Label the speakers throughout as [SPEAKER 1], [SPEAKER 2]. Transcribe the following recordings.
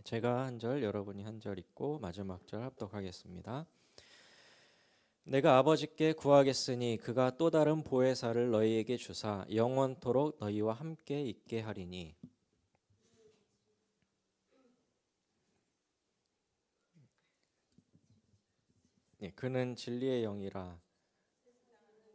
[SPEAKER 1] 제가 한 절, 여러분이 한 절 읽고 마지막 절 합독하겠습니다. 내가 아버지께 구하겠으니 그가 또 다른 보혜사를 너희에게 주사 영원토록 너희와 함께 있게 하리니. 그는 진리의 영이라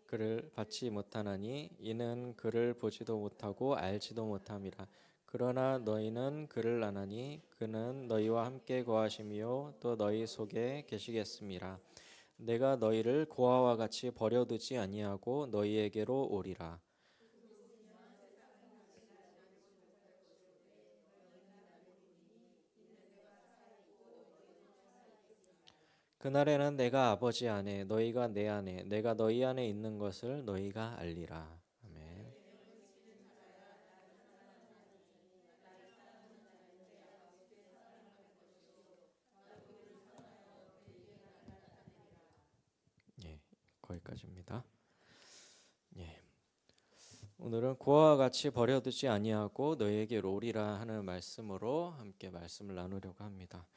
[SPEAKER 1] 그를 받지 못하나니 이는 그를 보지도 못하고 알지도 못함이라. 그러나 너희는 그를 아나니 그는 너희와 함께 거하시며 또 너희 속에 계시겠음이라. 내가 너희를 고아와 같이 버려두지 아니하고 너희에게로 오리라. 그날에는 내가 아버지 안에 너희가 내 안에 내가 너희 안에 있는 것을 너희가 알리라. 아멘. 예, 거기까지입니다. 예. 오늘은 고아와 같이 버려두지 아니하고 너희에게로 오리라 하는 말씀으로 함께 말씀을 나누려고 합니다.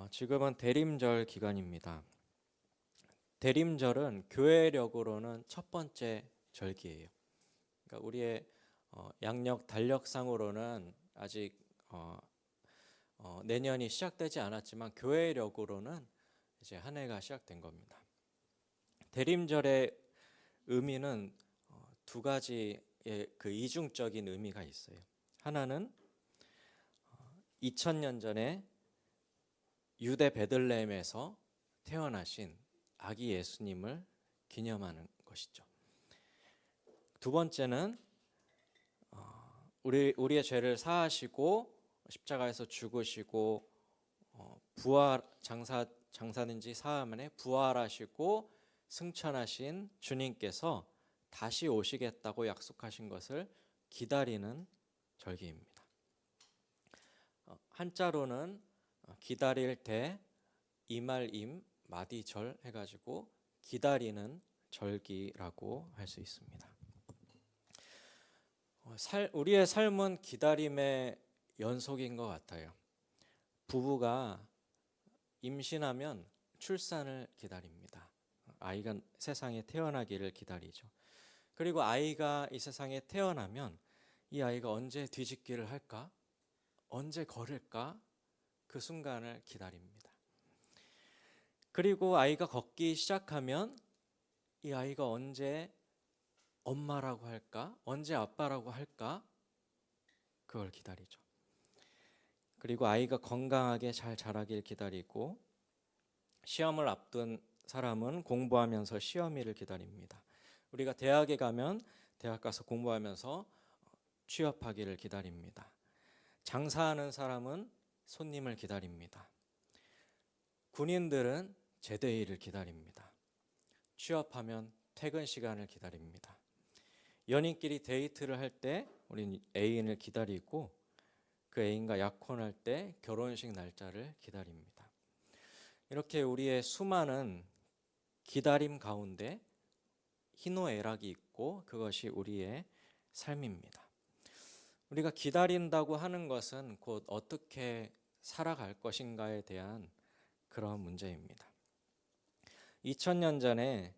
[SPEAKER 1] 지금은 대림절 기간입니다. 대림절은 교회력으로는 첫 번째 절기예요. 그러니까 우리의 양력 달력상으로는 아직 내년이 시작되지 않았지만 교회력으로는 이제 한 해가 시작된 겁니다. 대림절의 의미는 두 가지의 그 이중적인 의미가 있어요. 하나는 2000년 전에 유대 베들레헴에서 태어나신 아기 예수님을 기념하는 것이죠. 두 번째는 우리의 죄를 사하시고 십자가에서 죽으시고 부활 장사든지 사함에 부활하시고 승천하신 주님께서 다시 오시겠다고 약속하신 것을 기다리는 절기입니다. 한자로는 기다릴 때 이말임 마디절 해가지고 기다리는 절기라고 할 수 있습니다. 우리의 삶은 기다림의 연속인 것 같아요. 부부가 임신하면 출산을 기다립니다. 아이가 세상에 태어나기를 기다리죠. 그리고 아이가 이 세상에 태어나면 이 아이가 언제 뒤집기를 할까? 언제 걸을까? 그 순간을 기다립니다. 그리고 아이가 걷기 시작하면 이 아이가 언제 엄마라고 할까? 언제 아빠라고 할까? 그걸 기다리죠. 그리고 아이가 건강하게 잘 자라길 기다리고 시험을 앞둔 사람은 공부하면서 시험일을 기다립니다. 우리가 대학에 가면 대학 가서 공부하면서 취업하기를 기다립니다. 장사하는 사람은 손님을 기다립니다. 군인들은 제대일을 기다립니다. 취업하면 퇴근 시간을 기다립니다. 연인끼리 데이트를 할 때 우리는 애인을 기다리고 그 애인과 약혼할 때 결혼식 날짜를 기다립니다. 이렇게 우리의 수많은 기다림 가운데 희노애락이 있고 그것이 우리의 삶입니다. 우리가 기다린다고 하는 것은 곧 어떻게 살아갈 것인가에 대한 그런 문제입니다. 2000년 전에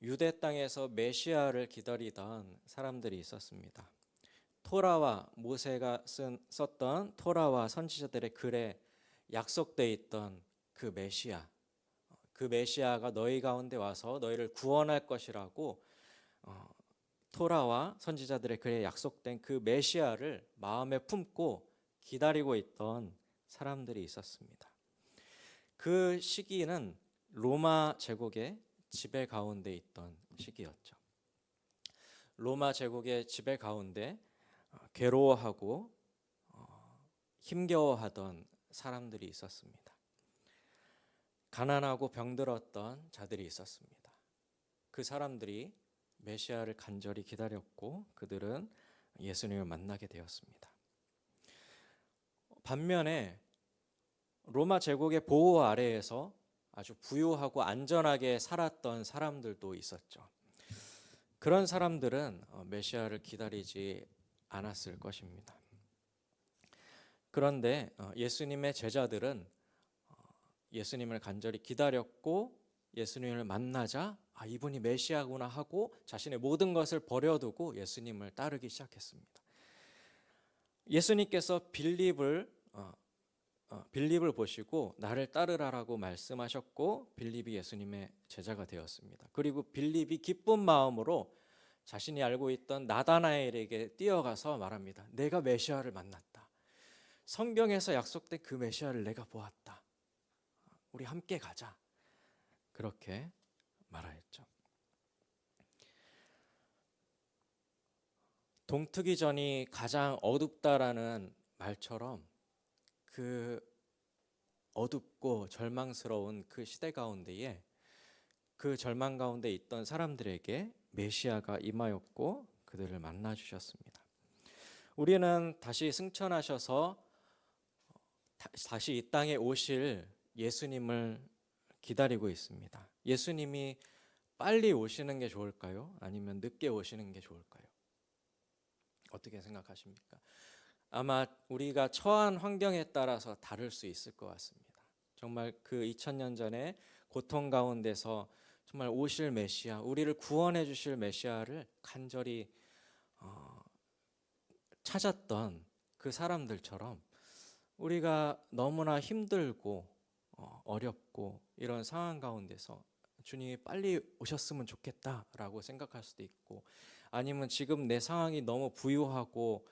[SPEAKER 1] 유대 땅에서 메시아를 기다리던 사람들이 있었습니다. 토라와 모세가 썼던 토라와 선지자들의 글에 약속되어 있던 그 메시아가 너희 가운데 와서 너희를 구원할 것이라고 토라와 선지자들의 글에 약속된 그 메시아를 마음에 품고 기다리고 있던 사람들이 있었습니다. 그 시기는 로마 제국의 지배 가운데 있던 시기였죠. 로마 제국의 지배 가운데 괴로워하고 힘겨워하던 사람들이 있었습니다. 가난하고 병들었던 자들이 있었습니다. 그 사람들이 메시아를 간절히 기다렸고 그들은 예수님을 만나게 되었습니다. 반면에 로마 제국의 보호 아래에서 아주 부유하고 안전하게 살았던 사람들도 있었죠. 그런 사람들은 메시아를 기다리지 않았을 것입니다. 그런데 예수님의 제자들은 예수님을 간절히 기다렸고 예수님을 만나자 이분이 메시아구나 하고 자신의 모든 것을 버려두고 예수님을 따르기 시작했습니다. 예수님께서 빌립을 보시고 나를 따르라라고 말씀하셨고 빌립이 예수님의 제자가 되었습니다. 그리고 빌립이 기쁜 마음으로 자신이 알고 있던 나다나엘에게 뛰어가서 말합니다. 내가 메시아를 만났다. 성경에서 약속된 그 메시아를 내가 보았다. 우리 함께 가자. 그렇게 말하였죠. 동트기 전이 가장 어둡다라는 말처럼 그 어둡고 절망스러운 그 시대 가운데에 그 절망 가운데 있던 사람들에게 메시아가 임하였고 그들을 만나 주셨습니다. 우리는 다시 승천하셔서 다시 이 땅에 오실 예수님을 기다리고 있습니다. 예수님이 빨리 오시는 게 좋을까요? 아니면 늦게 오시는 게 좋을까요? 어떻게 생각하십니까? 아마 우리가 처한 환경에 따라서 다를 수 있을 것 같습니다. 정말 그 2000년 전에 고통 가운데서 정말 오실 메시아, 우리를 구원해 주실 메시아를 간절히 찾았던 그 사람들처럼 우리가 너무나 힘들고 어렵고 이런 상황 가운데서 주님이 빨리 오셨으면 좋겠다라고 생각할 수도 있고, 아니면 지금 내 상황이 너무 부유하고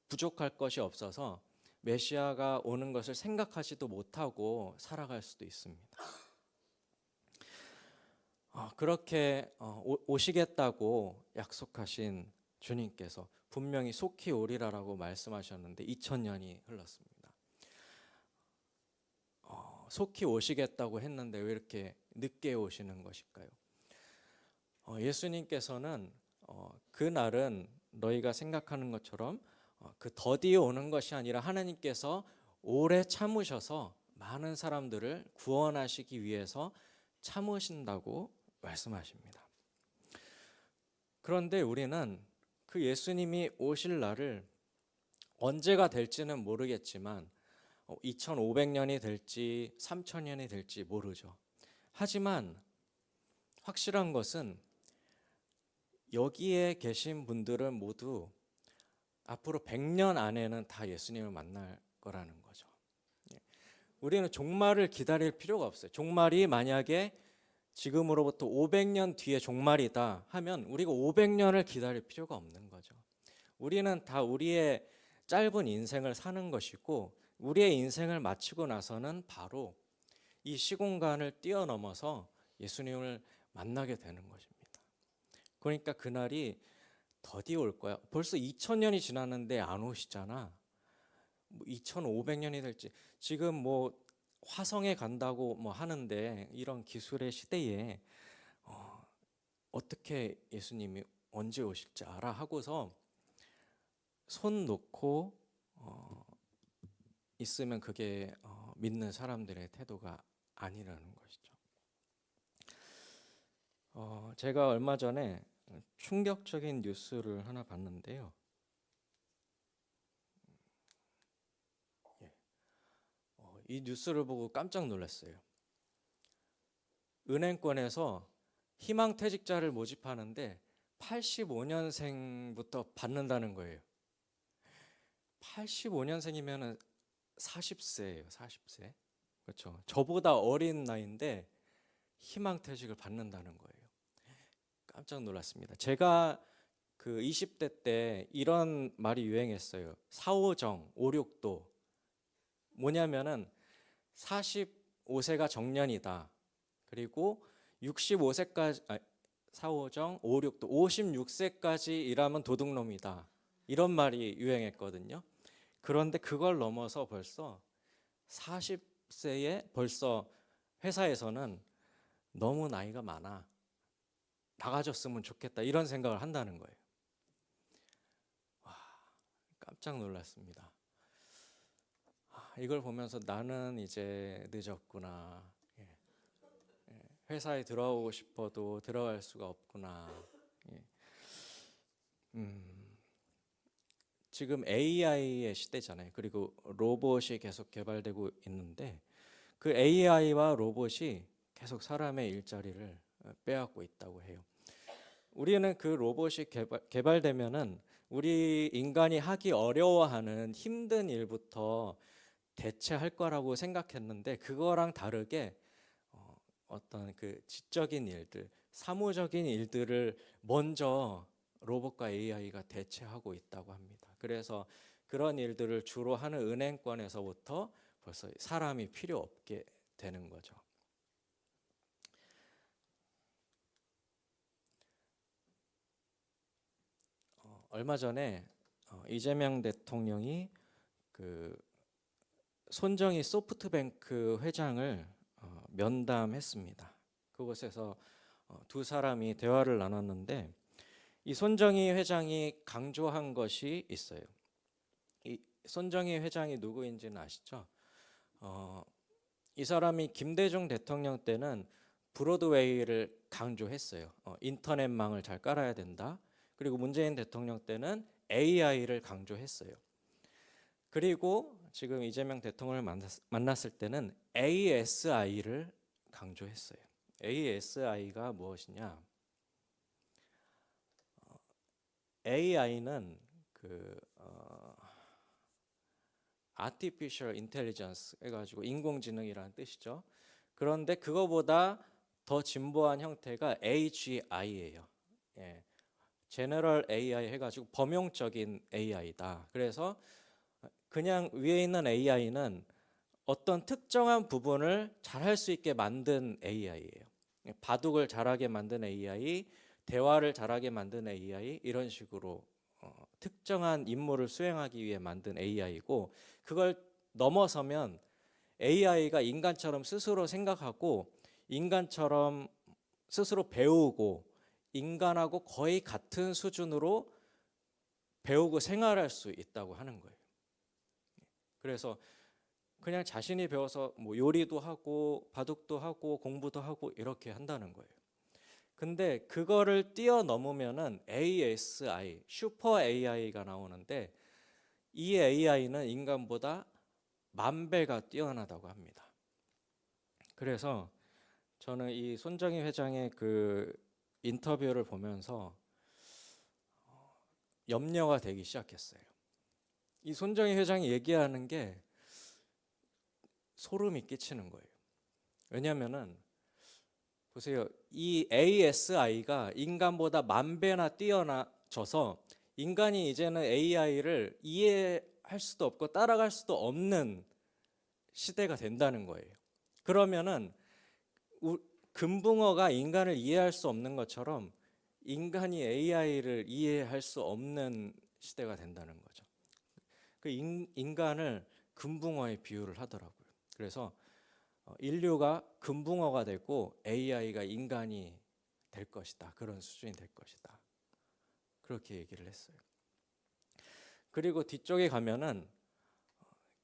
[SPEAKER 1] 부족할 것이 없어서 메시아가 오는 것을 생각하지도 못하고 살아갈 수도 있습니다. 그렇게 오시겠다고 약속하신 주님께서 분명히 속히 오리라라고 말씀하셨는데 2000년이 흘렀습니다. 속히 오시겠다고 했는데 왜 이렇게 늦게 오시는 것일까요? 예수님께서는 그날은 너희가 생각하는 것처럼 그 더디에 오는 것이 아니라 하나님께서 오래 참으셔서 많은 사람들을 구원하시기 위해서 참으신다고 말씀하십니다. 그런데 우리는 그 예수님이 오실 날을 언제가 될지는 모르겠지만 2500년이 될지 3000년이 될지 모르죠. 하지만 확실한 것은 여기에 계신 분들은 모두 앞으로 100년 안에는 다 예수님을 만날 거라는 거죠. 우리는 종말을 기다릴 필요가 없어요. 종말이 만약에 지금으로부터 500년 뒤에 종말이다 하면 우리가 500년을 기다릴 필요가 없는 거죠. 우리는 다 우리의 짧은 인생을 사는 것이고 우리의 인생을 마치고 나서는 바로 이 시공간을 뛰어넘어서 예수님을 만나게 되는 것입니다. 그러니까 그날이 더디 올 거야. 벌써 2000년이 지났는데 안 오시잖아. 2500년이 될지, 지금 뭐 화성에 간다고 뭐 하는데 이런 기술의 시대에 어떻게 예수님이 언제 오실지 알아 하고서 손 놓고 있으면 그게 믿는 사람들의 태도가 아니라는 것이죠. 제가 얼마 전에 충격적인 뉴스를 하나 봤는데요. 이 뉴스를 보고 깜짝 놀랐어요. 은행권에서 희망퇴직자를 모집하는데 85년생부터 받는다는 거예요. 85년생이면 40세예요. 40세. 그렇죠. 저보다 어린 나이인데 희망퇴직을 받는다는 거예요. 깜짝 놀랐습니다. 제가 그 20대 때 이런 말이 유행했어요. 4호정, 5, 6도. 뭐냐면은 45세가 정년이다. 그리고 65세까지 4호정, 5, 6도 56세까지 일하면 도둑놈이다. 이런 말이 유행했거든요. 그런데 그걸 넘어서 벌써 40세에 벌써 회사에서는 너무 나이가 많아, 나가줬으면 좋겠다, 이런 생각을 한다는 거예요. 와, 깜짝 놀랐습니다. 이걸 보면서 나는 이제 늦었구나. 회사에 들어오고 싶어도 들어갈 수가 없구나. 지금 AI의 시대잖아요. 그리고 로봇이 계속 개발되고 있는데 그 AI와 로봇이 계속 사람의 일자리를 빼앗고 있다고 해요. 우리는 그 로봇이 개발되면은 우리 인간이 하기 어려워하는 힘든 일부터 대체할 거라고 생각했는데 그거랑 다르게 어떤 그 지적인 일들, 사무적인 일들을 먼저 로봇과 AI가 대체하고 있다고 합니다. 그래서 그런 일들을 주로 하는 은행권에서부터 벌써 사람이 필요 없게 되는 거죠. 얼마 전에 이재명 대통령이 그 손정희 소프트뱅크 회장을 면담했습니다. 그곳에서 두 사람이 대화를 나눴는데 이 손정희 회장이 강조한 것이 있어요. 이 손정희 회장이 누구인지는 아시죠? 이 사람이 김대중 대통령 때는 브로드웨이를 강조했어요. 인터넷망을 잘 깔아야 된다. 그리고 문재인 대통령 때는 AI를 강조했어요. 그리고 지금 이재명 대통령을 만났을 때는 ASI를 강조했어요. ASI가 무엇이냐? AI는 그 Artificial Intelligence 해가지고 인공지능이라는 뜻이죠. 그런데 그거보다 더 진보한 형태가 AGI예요. 예. General AI 해가지고 범용적인 AI다. 그래서 그냥 위에 있는 AI는 어떤 특정한 부분을 잘할 수 있게 만든 AI예요. 바둑을 잘하게 만든 AI, 대화를 잘하게 만든 AI 이런 식으로 특정한 임무를 수행하기 위해 만든 AI고 그걸 넘어서면 AI가 인간처럼 스스로 생각하고 인간처럼 스스로 배우고 인간하고 거의 같은 수준으로 배우고 생활할 수 있다고 하는 거예요. 그래서 그냥 자신이 배워서 뭐 요리도 하고 바둑도 하고 공부도 하고 이렇게 한다는 거예요. 근데 그거를 뛰어넘으면은 ASI, 슈퍼 AI가 나오는데 이 AI는 인간보다 10,000배가 뛰어나다고 합니다. 그래서 저는 이 손정희 회장의 그 인터뷰를 보면서 염려가 되기 시작했어요. 이 손정희 회장이 얘기하는 게 소름이 끼치는 거예요. 왜냐하면은 보세요. 이 ASI가 인간보다 10,000배나 뛰어나져서 인간이 이제는 AI를 이해할 수도 없고 따라갈 수도 없는 시대가 된다는 거예요. 그러면은 금붕어가 인간을 이해할 수 없는 것처럼 인간이 AI를 이해할 수 없는 시대가 된다는 거죠. 그 인간을 금붕어에 비유를 하더라고요. 그래서 인류가 금붕어가 되고 AI가 인간이 될 것이다. 그런 수준이 될 것이다. 그렇게 얘기를 했어요. 그리고 뒤쪽에 가면은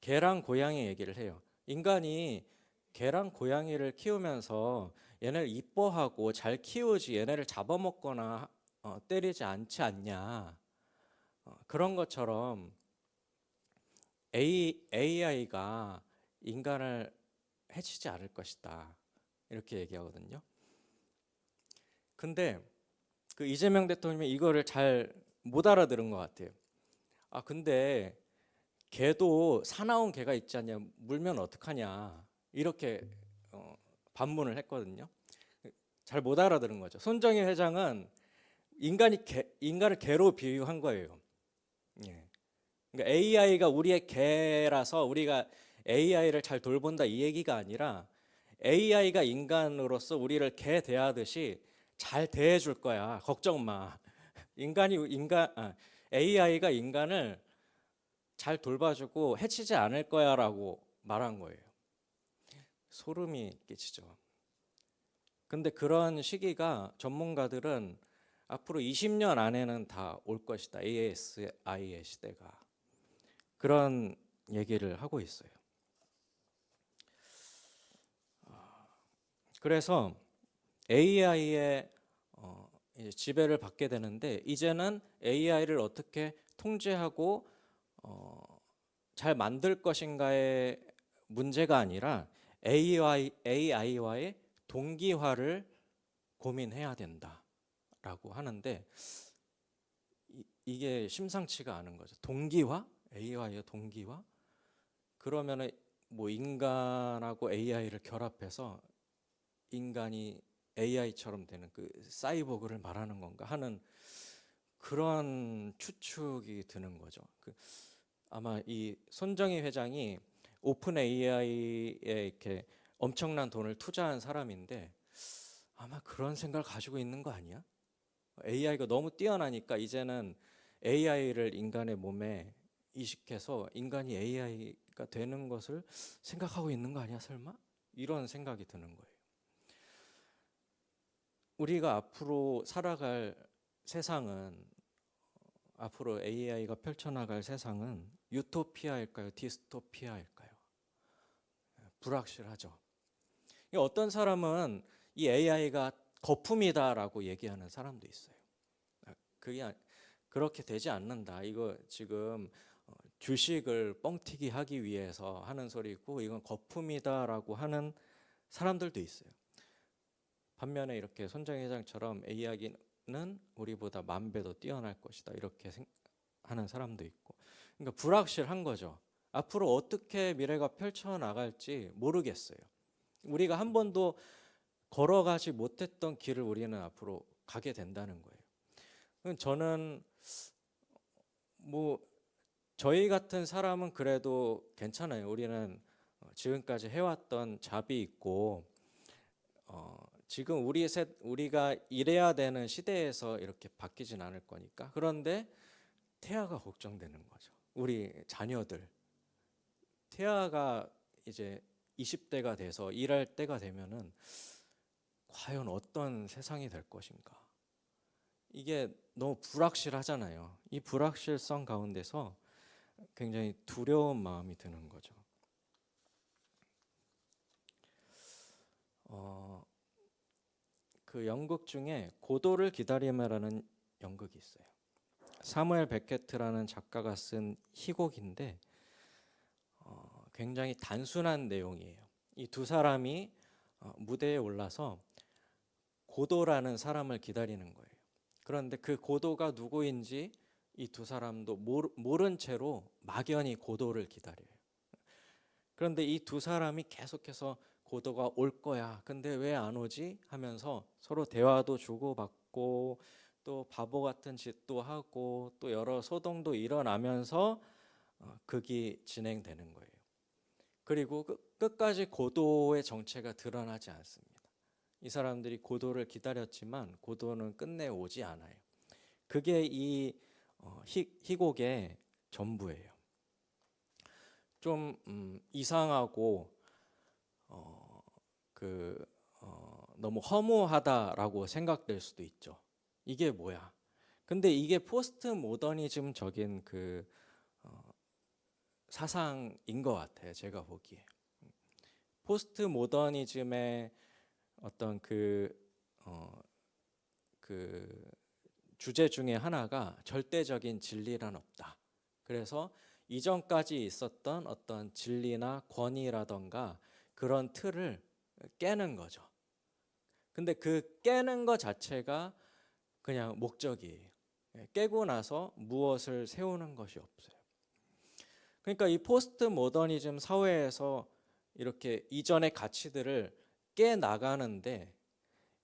[SPEAKER 1] 개랑 고양이 얘기를 해요. 인간이 개랑 고양이를 키우면서 얘네를 이뻐하고 잘 키우지 얘네를 잡아먹거나 때리지 않지 않냐. 그런 것처럼 AI가 인간을 해치지 않을 것이다. 이렇게 얘기하거든요. 근데 그 이재명 대통령이 이거를 잘 못 알아들은 것 같아요. 아 근데 개도 사나운 개가 있지 않냐, 물면 어떡하냐 이렇게 반문을 했거든요. 잘 못 알아들은 거죠. 손정희 회장은 인간을 개로 비유한 거예요. 예. 그러니까 AI가 우리의 개라서 우리가 AI를 잘 돌본다 이 얘기가 아니라 AI가 인간으로서 우리를 개 대하듯이 잘 대해줄 거야. 걱정 마. AI가 인간을 잘 돌봐주고 해치지 않을 거야라고 말한 거예요. 소름이 끼치죠. 근데 그런 시기가 전문가들은 앞으로 20년 안에는 다 올 것이다. ASI의 시대가. 그런 얘기를 하고 있어요. 그래서 AI의 지배를 받게 되는데 이제는 AI를 어떻게 통제하고 잘 만들 것인가의 문제가 아니라 AI와의 동기화를 고민해야 된다라고 하는데 이게 심상치가 않은 거죠. 동기화? AI의 동기화? 그러면은 뭐 인간하고 AI를 결합해서 인간이 AI처럼 되는 그 사이보그를 말하는 건가 하는 그런 추측이 드는 거죠. 아마 이 손정희 회장이 오픈 AI에 이렇게 엄청난 돈을 투자한 사람인데 아마 그런 생각을 가지고 있는 거 아니야? AI가 너무 뛰어나니까 이제는 AI를 인간의 몸에 이식해서 인간이 AI가 되는 것을 생각하고 있는 거 아니야, 설마? 이런 생각이 드는 거예요. 우리가 앞으로 살아갈 세상은, 앞으로 AI가 펼쳐나갈 세상은 유토피아일까요? 디스토피아일까요? 불확실하죠. 어떤 사람은 이 AI가 거품이다라고 얘기하는 사람도 있어요. 그게 그렇게 되지 않는다. 이거 지금 주식을 뻥튀기 하기 위해서 하는 소리고 이건 거품이다라고 하는 사람들도 있어요. 반면에 이렇게 손정희 회장처럼 AI는 우리보다 만 배 더 뛰어날 것이다 이렇게 하는 사람도 있고, 그러니까 불확실한 거죠. 앞으로 어떻게 미래가 펼쳐나갈지 모르겠어요. 우리가 한 번도 걸어가지 못했던 길을 우리는 앞으로 가게 된다는 거예요. 저는 뭐 저희 같은 사람은 그래도 괜찮아요. 우리는 지금까지 해왔던 잡이 있고 지금 우리가 일해야 되는 시대에서 이렇게 바뀌진 않을 거니까. 그런데 태아가 걱정되는 거죠. 우리 자녀들 태아가 이제 20대가 돼서 일할 때가 되면은 과연 어떤 세상이 될 것인가. 이게 너무 불확실하잖아요. 이 불확실성 가운데서 굉장히 두려운 마음이 드는 거죠. 그 연극 중에 고도를 기다림이라는 연극이 있어요. 사무엘 베케트라는 작가가 쓴 희곡인데 굉장히 단순한 내용이에요. 이 두 사람이 무대에 올라서 고도라는 사람을 기다리는 거예요. 그런데 그 고도가 누구인지 이 두 사람도 모른 채로 막연히 고도를 기다려요. 그런데 이 두 사람이 계속해서 고도가 올 거야. 근데 왜 안 오지? 하면서 서로 대화도 주고받고 또 바보 같은 짓도 하고 또 여러 소동도 일어나면서 극이 진행되는 거예요. 그리고 끝까지 고도의 정체가 드러나지 않습니다. 이 사람들이 고도를 기다렸지만 고도는 끝내 오지 않아요. 그게 이 희곡의 전부예요. 좀 이상하고 너무 허무하다라고 생각될 수도 있죠. 이게 뭐야? 근데 이게 포스트 모더니즘적인 사상인 것 같아요. 제가 보기에 포스트 모더니즘의 어떤 그 주제 중에 하나가 절대적인 진리란 없다. 그래서 이전까지 있었던 어떤 진리나 권위라던가 그런 틀을 깨는 거죠. 근데 그 깨는 것 자체가 그냥 목적이에요. 깨고 나서 무엇을 세우는 것이 없어요. 그러니까 이 포스트 모더니즘 사회에서 이렇게 이전의 가치들을 깨 나가는데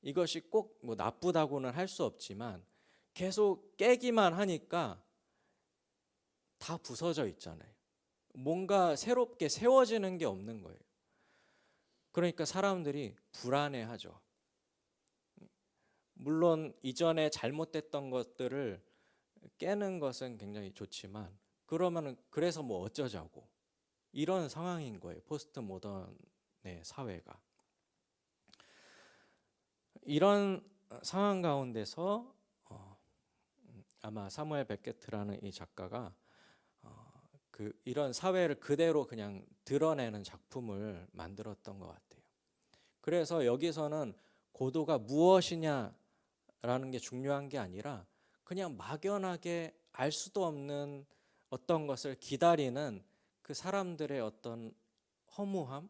[SPEAKER 1] 이것이 꼭 뭐 나쁘다고는 할 수 없지만 계속 깨기만 하니까 다 부서져 있잖아요. 뭔가 새롭게 세워지는 게 없는 거예요. 그러니까 사람들이 불안해하죠. 물론 이전에 잘못됐던 것들을 깨는 것은 굉장히 좋지만 그러면은 그래서 뭐 어쩌자고 이런 상황인 거예요. 포스트 모던의 사회가. 이런 상황 가운데서 아마 사무엘 베케트라는 이 작가가 이런 사회를 그대로 그냥 드러내는 작품을 만들었던 것 같아요. 그래서 여기서는 고도가 무엇이냐라는 게 중요한 게 아니라 그냥 막연하게 알 수도 없는 어떤 것을 기다리는 그 사람들의 어떤 허무함,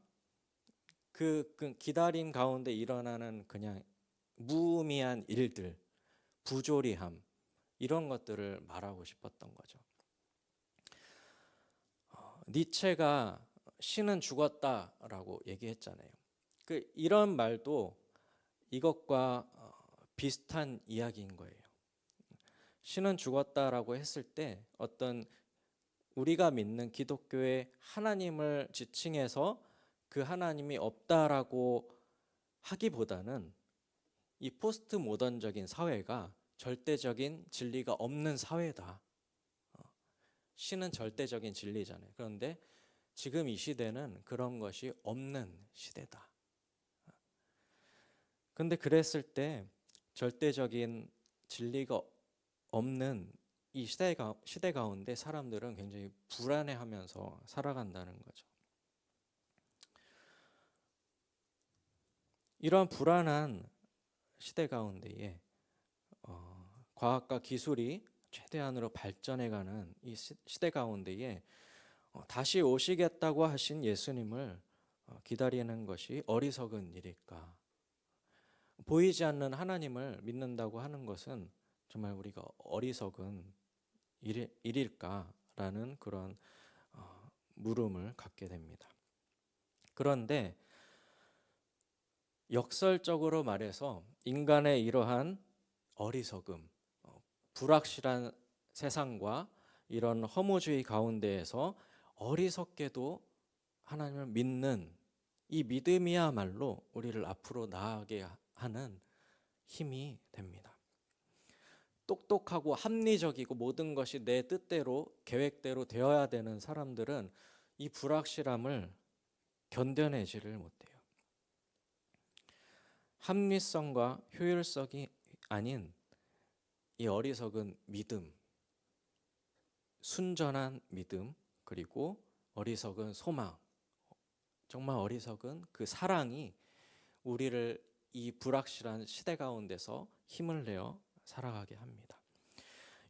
[SPEAKER 1] 그 기다림 가운데 일어나는 그냥 무의미한 일들, 부조리함, 이런 것들을 말하고 싶었던 거죠. 니체가 신은 죽었다라고 얘기했잖아요. 이런 말도 이것과 비슷한 이야기인 거예요. 신은 죽었다라고 했을 때 어떤 우리가 믿는 기독교의 하나님을 지칭해서 그 하나님이 없다라고 하기보다는 이 포스트 모던적인 사회가 절대적인 진리가 없는 사회다. 신은 절대적인 진리잖아요. 그런데 지금 이 시대는 그런 것이 없는 시대다. 근데 그랬을 때 절대적인 진리가 없는 이 시대 가운데 사람들은 굉장히 불안해하면서 살아간다는 거죠. 이러한 불안한 시대 가운데에 과학과 기술이 최대한으로 발전해가는 이 시대 가운데에 다시 오시겠다고 하신 예수님을 기다리는 것이 어리석은 일일까? 보이지 않는 하나님을 믿는다고 하는 것은 정말 우리가 어리석은 일일까라는 그런 물음을 갖게 됩니다. 그런데 역설적으로 말해서 인간의 이러한 어리석음, 불확실한 세상과 이런 허무주의 가운데에서 어리석게도 하나님을 믿는 이 믿음이야말로 우리를 앞으로 나아가게 하는 힘이 됩니다. 똑똑하고 합리적이고 모든 것이 내 뜻대로 계획대로 되어야 되는 사람들은 이 불확실함을 견뎌내지를 못해요. 합리성과 효율성이 아닌 이 어리석은 믿음, 순전한 믿음, 그리고 어리석은 소망, 정말 어리석은 그 사랑이 우리를 이 불확실한 시대 가운데서 힘을 내어 살아가게 합니다.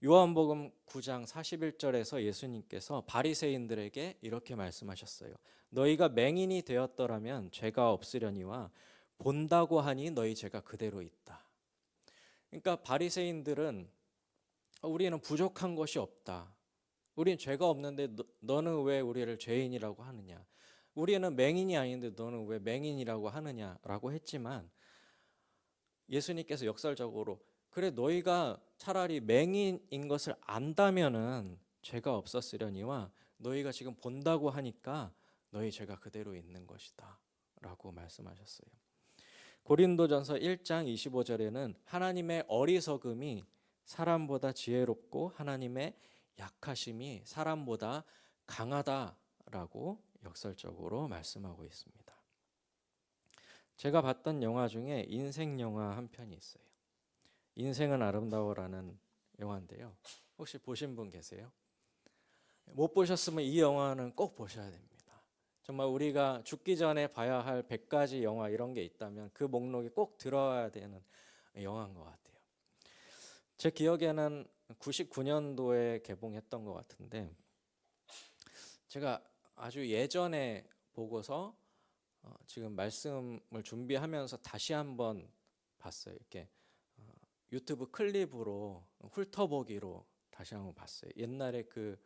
[SPEAKER 1] 요한복음 9장 41절에서 예수님께서 바리새인들에게 이렇게 말씀하셨어요. 너희가 맹인이 되었더라면 죄가 없으려니와 본다고 하니 너희 죄가 그대로 있다. 그러니까 바리새인들은 우리는 부족한 것이 없다. 우리는 죄가 없는데 너는 왜 우리를 죄인이라고 하느냐? 우리는 맹인이 아닌데 너는 왜 맹인이라고 하느냐라고 했지만 예수님께서 역설적으로 그래 너희가 차라리 맹인인 것을 안다면은 죄가 없었으려니와 너희가 지금 본다고 하니까 너희 죄가 그대로 있는 것이다 라고 말씀하셨어요. 고린도전서 1장 25절에는 하나님의 어리석음이 사람보다 지혜롭고 하나님의 약하심이 사람보다 강하다라고 역설적으로 말씀하고 있습니다. 제가 봤던 영화 중에 인생 영화 한 편이 있어요. 인생은 아름다워라는 영화인데요. 혹시 보신 분 계세요? 못 보셨으면 이 영화는 꼭 보셔야 됩니다. 정말 우리가 죽기 전에 봐야 할 100가지 영화 이런 게 있다면 그 목록에 꼭 들어야 되는 영화인 것 같아요. 제 기억에는 99년도에 개봉했던 것 같은데 제가 아주 예전에 보고서 지금 말씀을 준비하면서 다시 한번 봤어요. 이렇게 유튜브 클립으로 훑어보기로 다시 한번 봤어요. 옛날에 그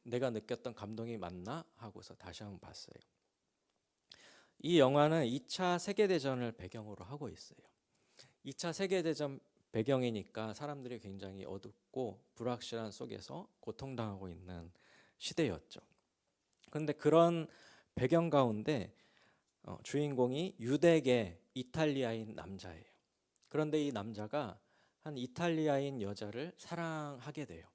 [SPEAKER 1] 내가 느꼈던 감동이 맞나 하고서 다시 한번 봤어요. 이 영화는 2차 세계대전을 배경으로 하고 있어요. 2차 세계대전 배경이니까 사람들이 굉장히 어둡고 불확실한 속에서 고통당하고 있는 시대였죠. 그런데 그런 배경 가운데 주인공이 유대계 이탈리아인 남자예요. 그런데 이 남자가 한 이탈리아인 여자를 사랑하게 돼요.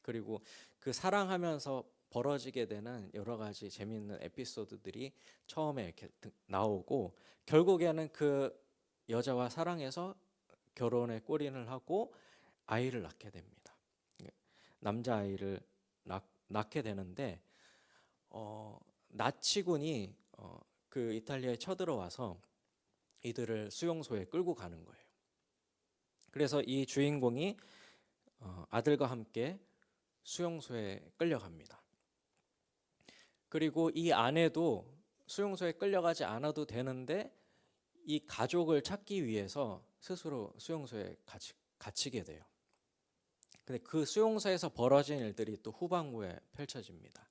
[SPEAKER 1] 그리고 그 사랑하면서 벌어지게 되는 여러 가지 재미있는 에피소드들이 처음에 이렇게 나오고 결국에는 그 여자와 사랑해서 결혼에 골인을 하고 아이를 낳게 됩니다. 남자아이를 낳게 되는데 나치군이 그 이탈리아에 쳐들어와서 이들을 수용소에 끌고 가는 거예요. 그래서 이 주인공이 아들과 함께 수용소에 끌려갑니다. 그리고 이 아내도 수용소에 끌려가지 않아도 되는데 이 가족을 찾기 위해서 스스로 수용소에 갇히게 돼요. 근데 그 수용소에서 벌어진 일들이 또 후반부에 펼쳐집니다.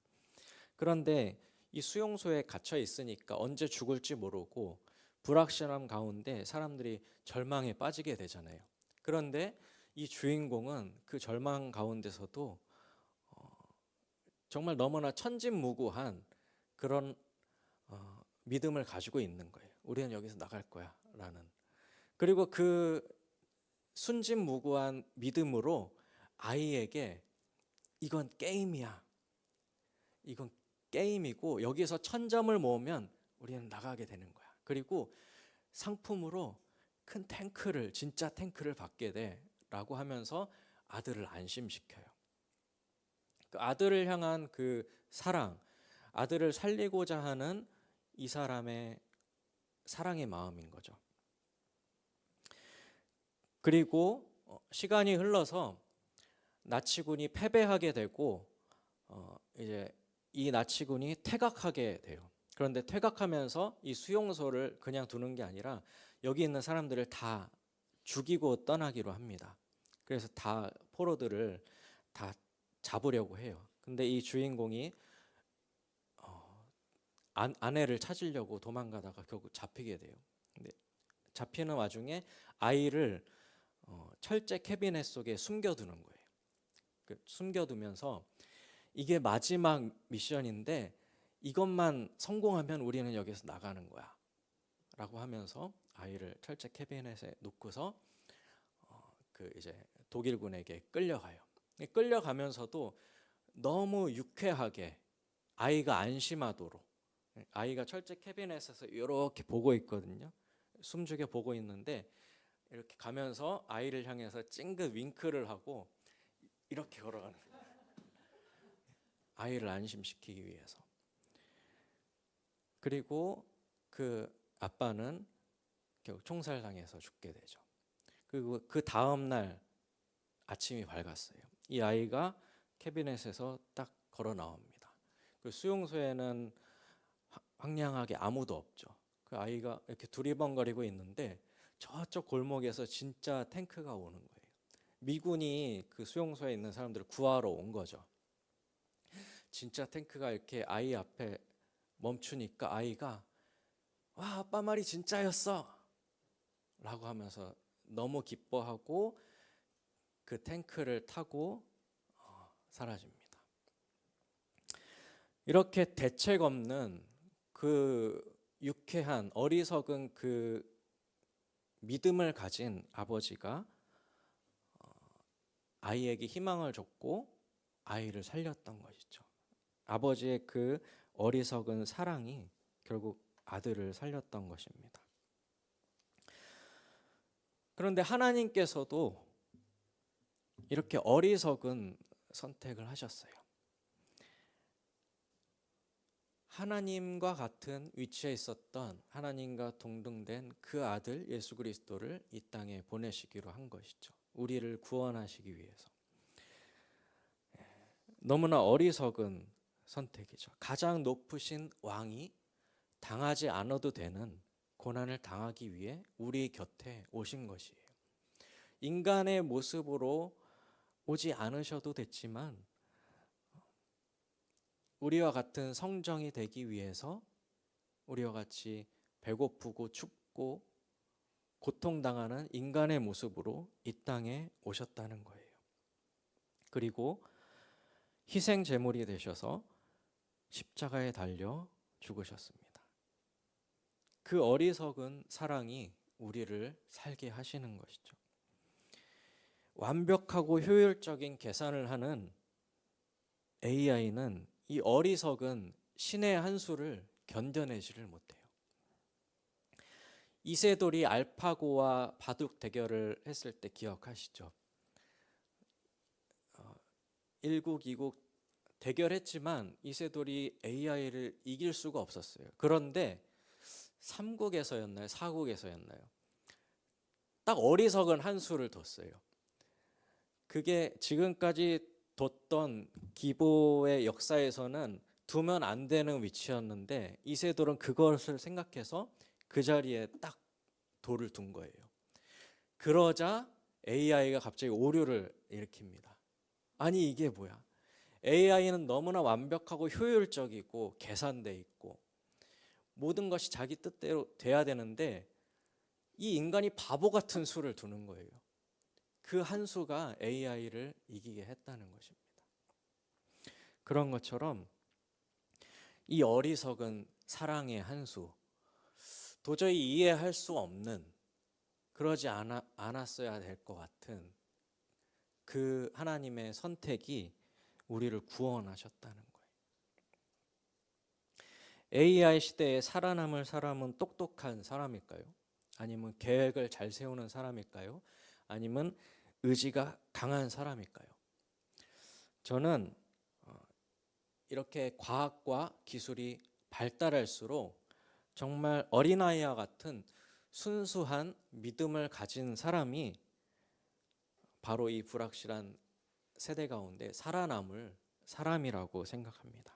[SPEAKER 1] 그런데 이 수용소에 갇혀 있으니까 언제 죽을지 모르고 불확실함 가운데 사람들이 절망에 빠지게 되잖아요. 그런데 이 주인공은 그 절망 가운데서도 정말 너무나 천진무구한 그런 믿음을 가지고 있는 거예요. 우리는 여기서 나갈 거야 라는. 그리고 그 순진무구한 믿음으로 아이에게 이건 게임이야, 이건 게임이고 여기서 1000점을 모으면 우리는 나가게 되는 거야. 그리고 상품으로 큰 탱크를, 진짜 탱크를 받게 돼 라고 하면서 아들을 안심시켜요. 그 아들을 향한 그 사랑, 아들을 살리고자 하는 이 사람의 사랑의 마음인 거죠. 그리고 시간이 흘러서 나치군이 패배하게 되고 이제 이 나치군이 퇴각하게 돼요. 그런데 퇴각하면서 이 수용소를 그냥 두는 게 아니라 여기 있는 사람들을 다 죽이고 떠나기로 합니다. 그래서 다 포로들을 다 잡으려고 해요. 근데 이 주인공이 아내를 찾으려고 도망가다가 결국 잡히게 돼요. 근데 잡히는 와중에 아이를 철제 캐비넷 속에 숨겨두는 거예요. 숨겨두면서 이게 마지막 미션인데 이것만 성공하면 우리는 여기서 나가는 거야 라고 하면서 아이를 철제 캐비넷에 놓고서 그 이제 독일군에게 끌려가요. 끌려가면서도 너무 유쾌하게 아이가 안심하도록, 아이가 철제 캐비넷에서 이렇게 보고 있거든요. 숨죽여 보고 있는데 이렇게 가면서 아이를 향해서 찡긋 윙크를 하고 이렇게 걸어가는 거예요. 아이를 안심시키기 위해서. 그리고 그 아빠는 결국 총살당해서 죽게 되죠. 그리고 그 다음 날 아침이 밝았어요. 이 아이가 캐비넷에서 딱 걸어 나옵니다. 그 수용소에는 황량하게 아무도 없죠. 그 아이가 이렇게 두리번거리고 있는데 저쪽 골목에서 진짜 탱크가 오는 거예요. 미군이 그 수용소에 있는 사람들을 구하러 온 거죠. 진짜 탱크가 이렇게 아이 앞에 멈추니까 아이가 와, 아빠 말이 진짜였어 라고 하면서 너무 기뻐하고 그 탱크를 타고 사라집니다. 이렇게 대책 없는 그 유쾌한 어리석은 그 믿음을 가진 아버지가 아이에게 희망을 줬고 아이를 살렸던 것이죠. 아버지의 그 어리석은 사랑이 결국 아들을 살렸던 것입니다. 그런데 하나님께서도 이렇게 어리석은 선택을 하셨어요. 하나님과 같은 위치에 있었던, 하나님과 동등된 그 아들 예수 그리스도를 이 땅에 보내시기로 한 것이죠. 우리를 구원하시기 위해서. 너무나 어리석은 선택이죠. 가장 높으신 왕이 당하지 않아도 되는 고난을 당하기 위해 우리 곁에 오신 것이에요. 인간의 모습으로 오지 않으셔도 됐지만 우리와 같은 성정이 되기 위해서 우리와 같이 배고프고 춥고 고통당하는 인간의 모습으로 이 땅에 오셨다는 거예요. 그리고 희생 제물이 되셔서 십자가에 달려 죽으셨습니다. 그 어리석은 사랑이 우리를 살게 하시는 것이죠. 완벽하고 효율적인 계산을 하는 AI는 이 어리석은 신의 한 수를 견뎌내지를 못해요. 이세돌이 알파고와 바둑 대결을 했을 때 기억하시죠? 1국, 2국 대결했지만 이세돌이 AI를 이길 수가 없었어요. 그런데 3국에서였나요? 4국에서였나요? 딱 어리석은 한 수를 뒀어요. 그게 지금까지 뒀던 기보의 역사에서는 두면 안 되는 위치였는데 이세돌은 그것을 생각해서 그 자리에 딱 돌을 둔 거예요. 그러자 AI가 갑자기 오류를 일으킵니다. 아니 이게 뭐야? AI는 너무나 완벽하고 효율적이고 계산돼 있고 모든 것이 자기 뜻대로 돼야 되는데 이 인간이 바보 같은 수를 두는 거예요. 그 한 수가 AI를 이기게 했다는 것입니다. 그런 것처럼 이 어리석은 사랑의 한 수, 도저히 이해할 수 없는, 그러지 않았어야 될 것 같은 그 하나님의 선택이 우리를 구원하셨다는 거예요. AI 시대에 살아남을 사람은 똑똑한 사람일까요? 아니면 계획을 잘 세우는 사람일까요? 아니면 의지가 강한 사람일까요? 저는 이렇게 과학과 기술이 발달할수록 정말 어린아이와 같은 순수한 믿음을 가진 사람이 바로 이 불확실한 세대 가운데 살아남을 사람이라고 생각합니다.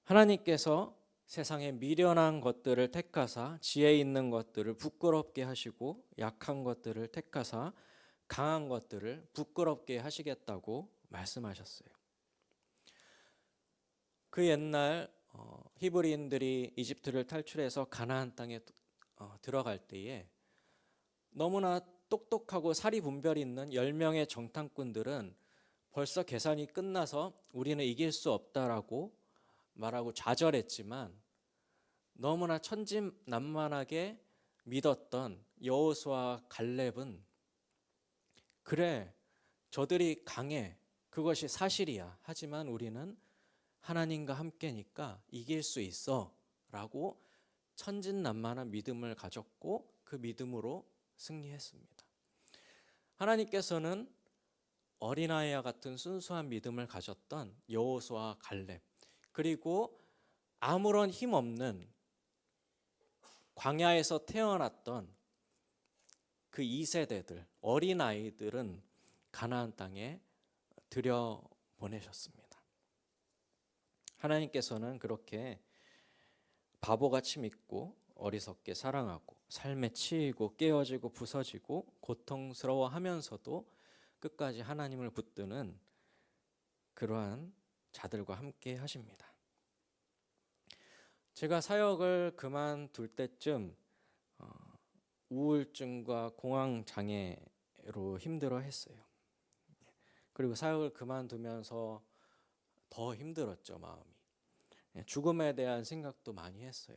[SPEAKER 1] 하나님께서 세상의 미련한 것들을 택하사 지혜 있는 것들을 부끄럽게 하시고 약한 것들을 택하사 강한 것들을 부끄럽게 하시겠다고 말씀하셨어요. 그 옛날 히브리인들이 이집트를 탈출해서 가나안 땅에 들어갈 때에 너무나 똑똑하고 사리분별이 있는 10명의 정탐꾼들은 벌써 계산이 끝나서 우리는 이길 수 없다라고 말하고 좌절했지만 너무나 천진난만하게 믿었던 여호수아와 갈렙은 그래 저들이 강해 그것이 사실이야 하지만 우리는 하나님과 함께니까 이길 수 있어 라고 천진난만한 믿음을 가졌고 그 믿음으로 승리했습니다. 하나님께서는 어린아이와 같은 순수한 믿음을 가졌던 여호수아와 갈렙 그리고 아무런 힘 없는 광야에서 태어났던 그 2세대들 어린아이들은 가나안 땅에 들여보내셨습니다. 하나님께서는 그렇게 바보같이 믿고 어리석게 사랑하고 삶에 치이고 깨어지고 부서지고 고통스러워하면서도 끝까지 하나님을 붙드는 그러한 자들과 함께 하십니다. 제가 사역을 그만둘 때쯤 우울증과 공황장애로 힘들어했어요. 그리고 사역을 그만두면서 더 힘들었죠, 마음이. 죽음에 대한 생각도 많이 했어요.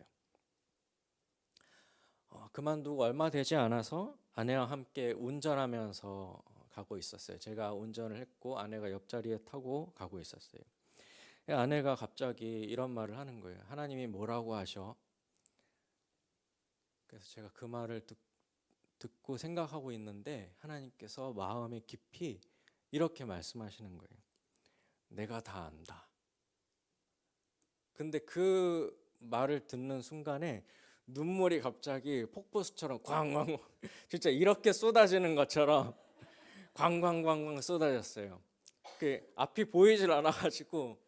[SPEAKER 1] 그만두고 얼마 되지 않아서 아내와 함께 운전하면서 가고 있었어요. 제가 운전을 했고 아내가 옆자리에 타고 가고 있었어요. 아내가 갑자기 이런 말을 하는 거예요. 하나님이 뭐라고 하셔? 그래서 제가 그 말을 듣고 생각하고 있는데 하나님께서 마음에 깊이 이렇게 말씀하시는 거예요. 내가 다 안다. 근데 그 말을 듣는 순간에 눈물이 갑자기 폭포수처럼 광광 진짜 이렇게 쏟아지는 것처럼 광광광광 쏟아졌어요. 그 앞이 보이질 않아가지고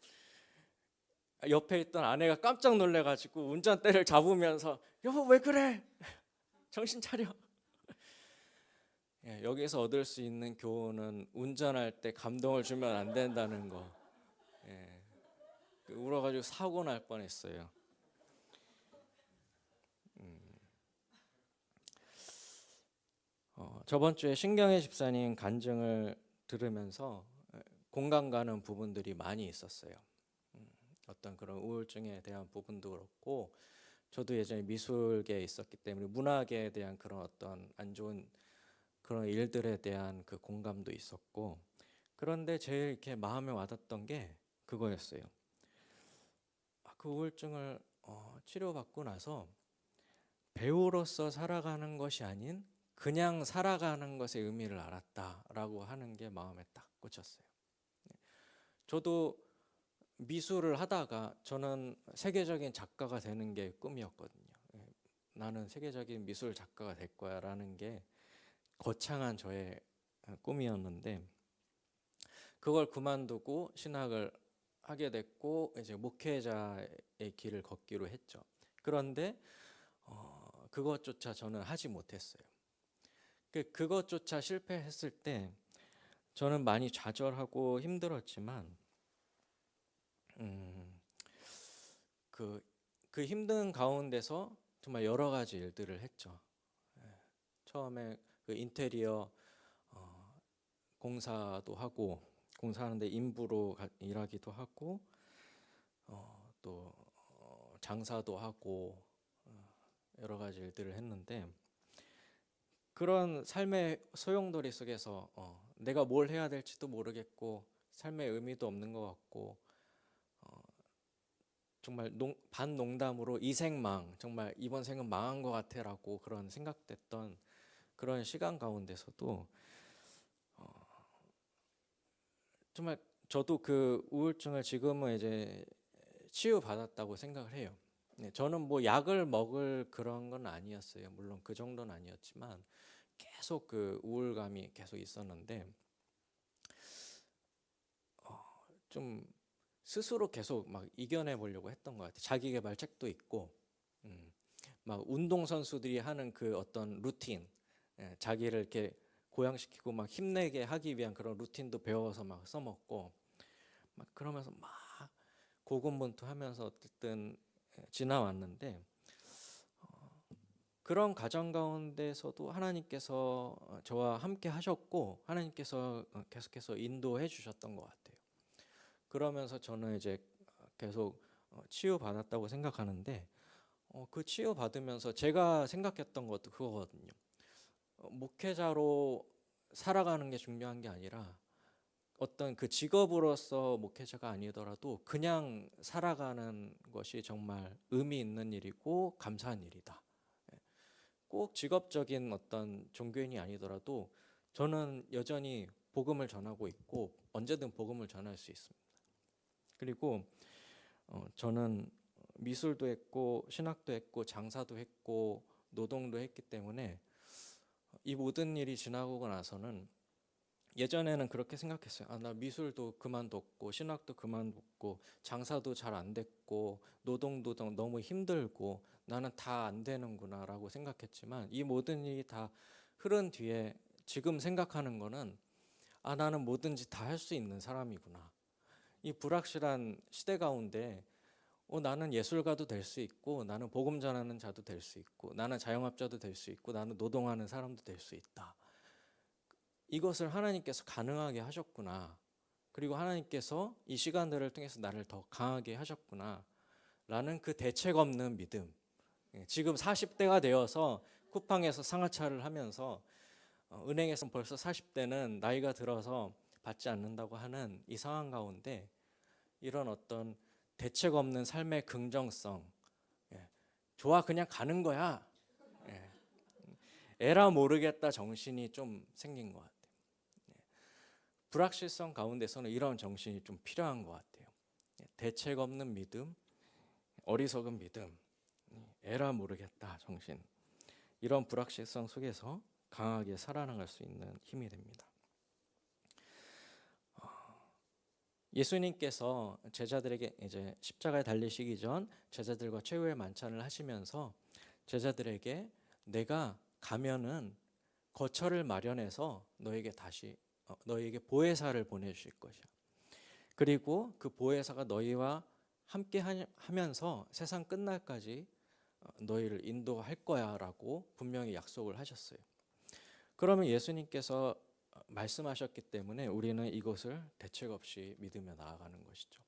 [SPEAKER 1] 옆에 있던 아내가 깜짝 놀래가지고 운전대를 잡으면서 여보 왜 그래? 정신 차려. 여기서 얻을 수 있는 교훈은 운전할 때 감동을 주면 안 된다는 거. 울어가지고 사고 날 뻔했어요. 저번 주에 신경애 집사님 간증을 들으면서 공감 가는 부분들이 많이 있었어요. 어떤 그런 우울증에 대한 부분도 그렇고 저도 예전에 미술계에 있었기 때문에 문학에 대한 그런 어떤 안 좋은 그런 일들에 대한 그 공감도 있었고 그런데 제일 이렇게 마음에 와닿던 게 그거였어요. 그 우울증을 치료받고 나서 배우로서 살아가는 것이 아닌 그냥 살아가는 것의 의미를 알았다라고 하는 게 마음에 딱 꽂혔어요. 저도 미술을 하다가 저는 세계적인 작가가 되는 게 꿈이었거든요. 나는 세계적인 미술 작가가 될 거야라는 게 거창한 저의 꿈이었는데 그걸 그만두고 신학을 하게 됐고 이제 목회자의 길을 걷기로 했죠. 그런데 그것조차 저는 하지 못했어요. 그것조차 실패했을 때 저는 많이 좌절하고 힘들었지만 그, 그 힘든 가운데서 정말 여러 가지 일들을 했죠. 처음에 그 인테리어 공사도 하고, 공사하는데 인부로 일하기도 하고, 또 장사도 하고 여러 가지 일들을 했는데, 그런 삶의 소용돌이 속에서 내가 뭘 해야 될지도 모르겠고 삶의 의미도 없는 것 같고 정말 반농담으로 이 생망, 정말 이번 생은 망한 것 같아라고 그런 생각됐던 그런 시간 가운데서도 정말 저도 그 우울증을 지금은 이제 치유받았다고 생각을 해요. 네, 저는 뭐 약을 먹을 그런 건 아니었어요. 물론 그 정도는 아니었지만 계속 그 우울감이 계속 있었는데 좀 스스로 계속 막 이겨내 보려고 했던 것 같아요. 자기 개발 책도 있고 막 운동 선수들이 하는 그 어떤 루틴, 자기를 이렇게 고양시키고 막 힘내게 하기 위한 그런 루틴도 배워서 막 써먹고 막 그러면서 막 고군분투하면서 어쨌든 지나왔는데 그런 과정 가운데서도 하나님께서 저와 함께 하셨고 하나님께서 계속해서 인도해 주셨던 것 같아요. 그러면서 저는 이제 계속 치유받았다고 생각하는데 그 치유받으면서 제가 생각했던 것도 그거거든요. 목회자로 살아가는 게 중요한 게 아니라 어떤 그 직업으로서 목회자가 아니더라도 그냥 살아가는 것이 정말 의미 있는 일이고 감사한 일이다. 꼭 직업적인 어떤 종교인이 아니더라도 저는 여전히 복음을 전하고 있고 언제든 복음을 전할 수 있습니다. 그리고 저는 미술도 했고 신학도 했고 장사도 했고 노동도 했기 때문에 이 모든 일이 지나고 나서는 예전에는 그렇게 생각했어요. 나 미술도 그만뒀고 신학도 그만뒀고 장사도 잘 안 됐고 노동도 너무 힘들고 나는 다 안 되는구나라고 생각했지만 이 모든 일이 다 흐른 뒤에 지금 생각하는 거는 나는 뭐든지 다 할 수 있는 사람이구나. 이 불확실한 시대 가운데 나는 예술가도 될 수 있고 나는 복음 전하는 자도 될 수 있고 나는 자영업자도 될 수 있고 나는 노동하는 사람도 될 수 있다. 이것을 하나님께서 가능하게 하셨구나. 그리고 하나님께서 이 시간들을 통해서 나를 더 강하게 하셨구나. 라는 그 대책 없는 믿음. 지금 40대가 되어서 쿠팡에서 상하차를 하면서 은행에서 벌써 40대는 나이가 들어서 받지 않는다고 하는 이 상황 가운데 이런 어떤 대책 없는 삶의 긍정성, 좋아 그냥 가는 거야. 에라 모르겠다 정신이 좀 생긴 것 같아요. 불확실성 가운데서는 이런 정신이 좀 필요한 것 같아요. 대책 없는 믿음, 어리석은 믿음, 에라 모르겠다 정신. 이런 불확실성 속에서 강하게 살아나갈 수 있는 힘이 됩니다. 예수님께서 제자들에게 이제 십자가에 달리시기 전 제자들과 최후의 만찬을 하시면서 제자들에게 내가 가면은 거처를 마련해서 너에게 보혜사를 보내주실 것이야. 그리고 그 보혜사가 너희와 함께 하면서 세상 끝날까지 너희를 인도할 거야라고 분명히 약속을 하셨어요. 그러면 예수님께서 말씀하셨기 때문에 우리는 이것을 대책 없이 믿으며 나아가는 것이죠.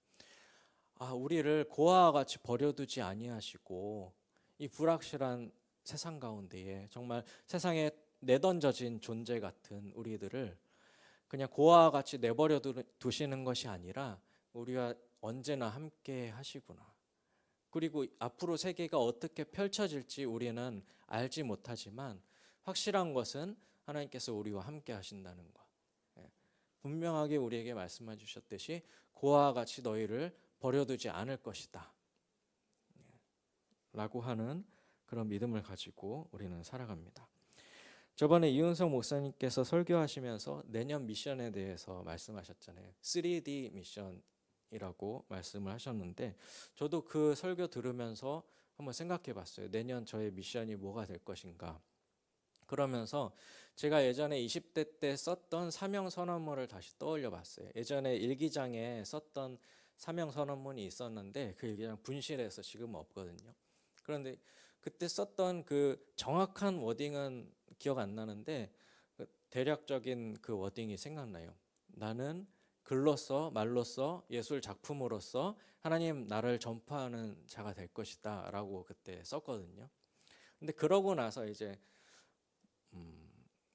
[SPEAKER 1] 우리를 고아와 같이 버려두지 아니하시고 이 불확실한 세상 가운데에 정말 세상에 내던져진 존재 같은 우리들을 그냥 고아와 같이 내버려 두시는 것이 아니라 우리와 언제나 함께 하시구나. 그리고 앞으로 세계가 어떻게 펼쳐질지 우리는 알지 못하지만 확실한 것은 하나님께서 우리와 함께 하신다는 것. 분명하게 우리에게 말씀해 주셨듯이 고아와 같이 너희를 버려두지 않을 것이다. 라고 하는 그런 믿음을 가지고 우리는 살아갑니다. 저번에 이은성 목사님께서 설교하시면서 내년 미션에 대해서 말씀하셨잖아요. 3D 미션이라고 말씀을 하셨는데 저도 그 설교 들으면서 한번 생각해 봤어요. 내년 저의 미션이 뭐가 될 것인가. 그러면서 제가 예전에 20대 때 썼던 사명 선언문을 다시 떠올려 봤어요. 예전에 일기장에 썼던 사명 선언문이 있었는데 그 일기장 분실해서 지금은 없거든요. 그런데 그때 썼던 그 정확한 워딩은 기억 안 나는데 그 대략적인 그 워딩이 생각나요. 나는 글로써 말로써 예술 작품으로서 하나님 나를 전파하는 자가 될 것이다라고 그때 썼거든요. 근데 그러고 나서 이제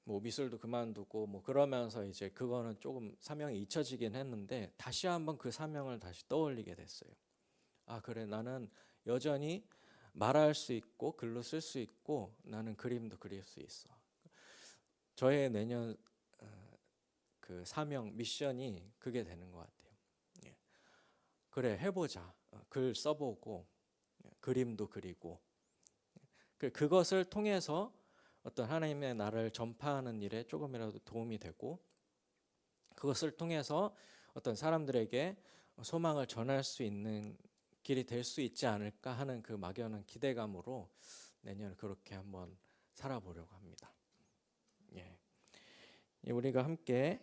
[SPEAKER 1] 뭐 미술도 그만두고 뭐 그러면서 이제 그거는 조금 사명이 잊혀지긴 했는데 다시 한번 그 사명을 다시 떠올리게 됐어요. 아, 그래, 나는 여전히 말할 수 있고 글로 쓸 수 있고 나는 그림도 그릴 수 있어. 저의 내년 그 사명 미션이 그게 되는 것 같아요. 예. 그래, 해보자. 글 써보고 그림도 그리고 그것을 통해서 어떤 하나님의 나라를 전파하는 일에 조금이라도 도움이 되고 그것을 통해서 어떤 사람들에게 소망을 전할 수 있는 길이 될 수 있지 않을까 하는 그 막연한 기대감으로 내년 그렇게 한번 살아보려고 합니다. 예. 우리가 함께